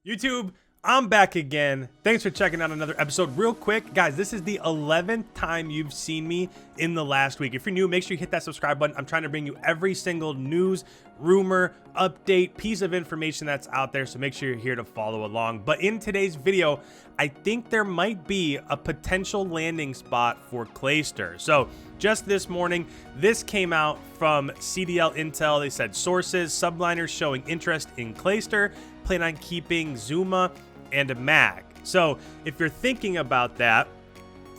YouTube, I'm back again. Thanks for checking out another episode. Real quick, guys, this is the 11th time you've seen me in the last week. If you're new, make sure you hit that subscribe button. I'm trying to bring you every single news, rumor, update, piece of information that's out there, so make sure you're here to follow along. But in today's video, I think there might be a potential landing spot for Clayster. So just this morning, this came out from CDL Intel. They said sources, Subliners showing interest in Clayster, plan on keeping ZooMaa and Mack. So if you're thinking about that,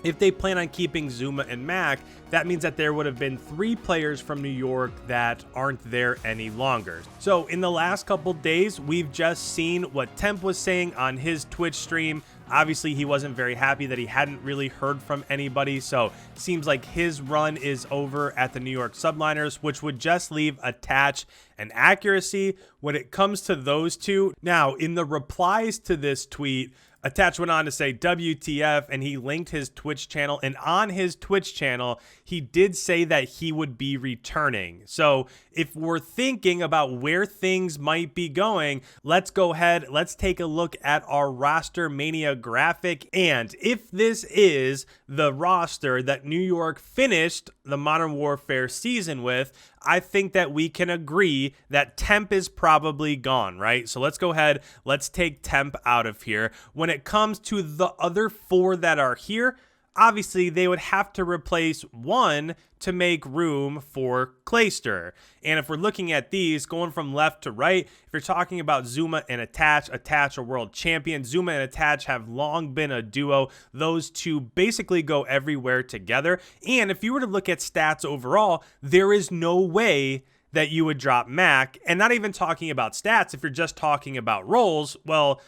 if they plan on keeping ZooMaa and Mack, that means that there would have been 3 players from New York that aren't there any longer. So in the last couple days, we've just seen what Temp was saying on his Twitch stream. Obviously, he wasn't very happy that he hadn't really heard from anybody, so it seems like his run is over at the New York Subliners, which would just leave Attach and Accuracy when it comes to those two. Now, in the replies to this tweet, Attach went on to say WTF, and he linked his Twitch channel, and on his Twitch channel, he did say that he would be returning. So if we're thinking about where things might be going, let's go ahead, let's take a look at our roster Mania graphic. And if this is the roster that New York finished the Modern Warfare season with, I think that we can agree that Temp is probably gone, right? So let's go ahead, let's take Temp out of here. When it comes to the other 4 that are here, obviously they would have to replace one to make room for Clayster. And if we're looking at these going from left to right, if you're talking about ZooMaa and Attach a world champion. ZooMaa and Attach have long been a duo. Those two basically go everywhere together. And if you were to look at stats overall, there is no way that you would drop Mack. And not even talking about stats, if you're just talking about roles, well,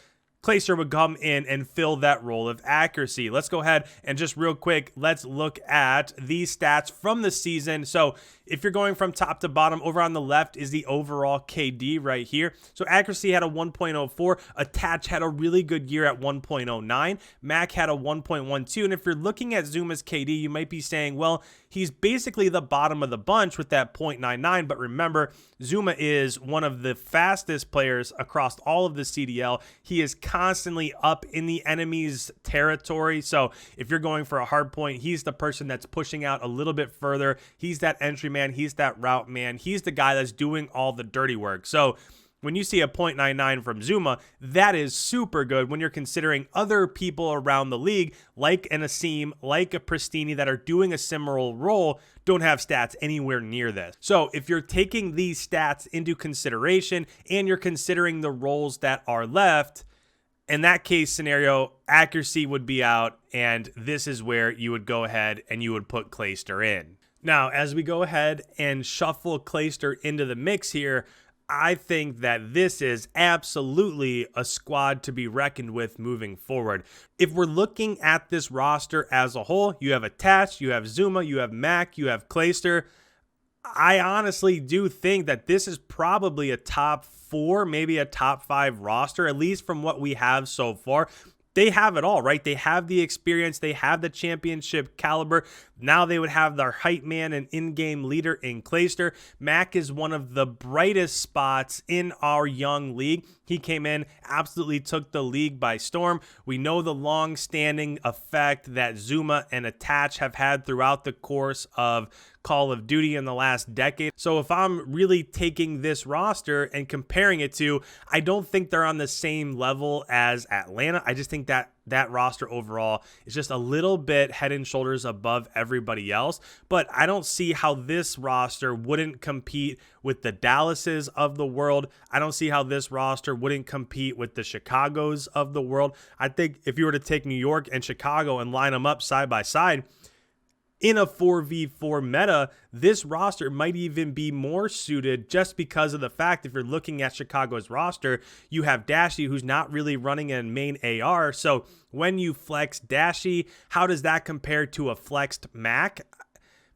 Clayster would come in and fill that role of Accuracy. Let's go ahead and just real quick, let's look at these stats from the season. So if you're going from top to bottom, over on the left is the overall KD right here. So Accuracy had a 1.04. Attach had a really good year at 1.09. Mack had a 1.12. And if you're looking at ZooMaa's KD, you might be saying, well, he's basically the bottom of the bunch with that 0.99. But remember, ZooMaa is one of the fastest players across all of the CDL. He is constantly up in the enemy's territory. So if you're going for a hard point, he's the person that's pushing out a little bit further. He's that entry man. He's that route man. He's the guy that's doing all the dirty work. So when you see a 0.99 from ZooMaa, that is super good when you're considering other people around the league, like an Asim, like a Pristini, that are doing a similar role, don't have stats anywhere near this. So if you're taking these stats into consideration and you're considering the roles that are left, in that case scenario, Accuracy would be out, and this is where you would go ahead and you would put Clayster in. Now, as we go ahead and shuffle Clayster into the mix here, I think that this is absolutely a squad to be reckoned with moving forward. If we're looking at this roster as a whole, you have Attach, you have ZooMaa, you have Mack, you have Clayster. I honestly do think that this is probably a top 4, maybe a top 5 roster, at least from what we have so far. They have it all, right? They have the experience. They have the championship caliber. Now they would have their hype man and in-game leader in Clayster. Mack is one of the brightest spots in our young league. He came in, absolutely took the league by storm. We know the long-standing effect that ZooMaa and Attach have had throughout the course of Call of Duty in the last decade. So if I'm really taking this roster and comparing it to, I don't think they're on the same level as Atlanta. I just think that that roster overall is just a little bit head and shoulders above everybody else. But I don't see how this roster wouldn't compete with the Dallases of the world. I don't see how this roster wouldn't compete with the Chicagos of the world. I think if you were to take New York and Chicago and line them up side by side, in a 4v4 meta, this roster might even be more suited just because of the fact, if you're looking at Chicago's roster, you have Dashy, who's not really running a main AR. So when you flex Dashy, how does that compare to a flexed Mack?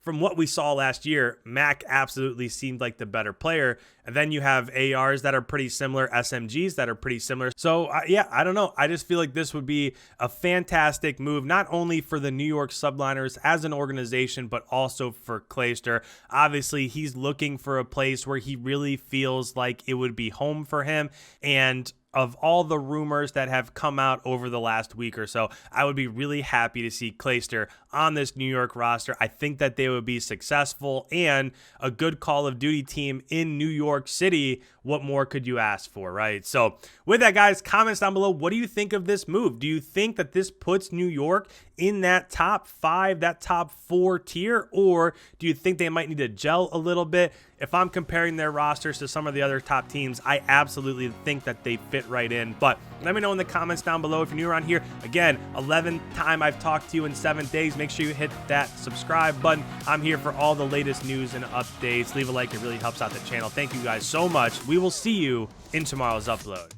From what we saw last year, Mack absolutely seemed like the better player. And then you have ARs that are pretty similar, SMGs that are pretty similar. So yeah, I don't know. I just feel like this would be a fantastic move, not only for the New York Subliners as an organization, but also for Clayster. Obviously, he's looking for a place where he really feels like it would be home for him. And of all the rumors that have come out over the last week or so, I would be really happy to see Clayster on this New York roster. I think that they would be successful and a good Call of Duty team in New York City. What more could you ask for, right? So with that, guys, comments down below. What do you think of this move? Do you think that this puts New York in that top 5, that top 4 tier, or do you think they might need to gel a little bit? If I'm comparing their rosters to some of the other top teams, I absolutely think that they fit right in. But let me know in the comments down below. If you're new around here, again, 11th time I've talked to you in 7 days. Make sure you hit that subscribe button. I'm here for all the latest news and updates. Leave a like. It really helps out the channel. Thank you guys so much. We will see you in tomorrow's upload.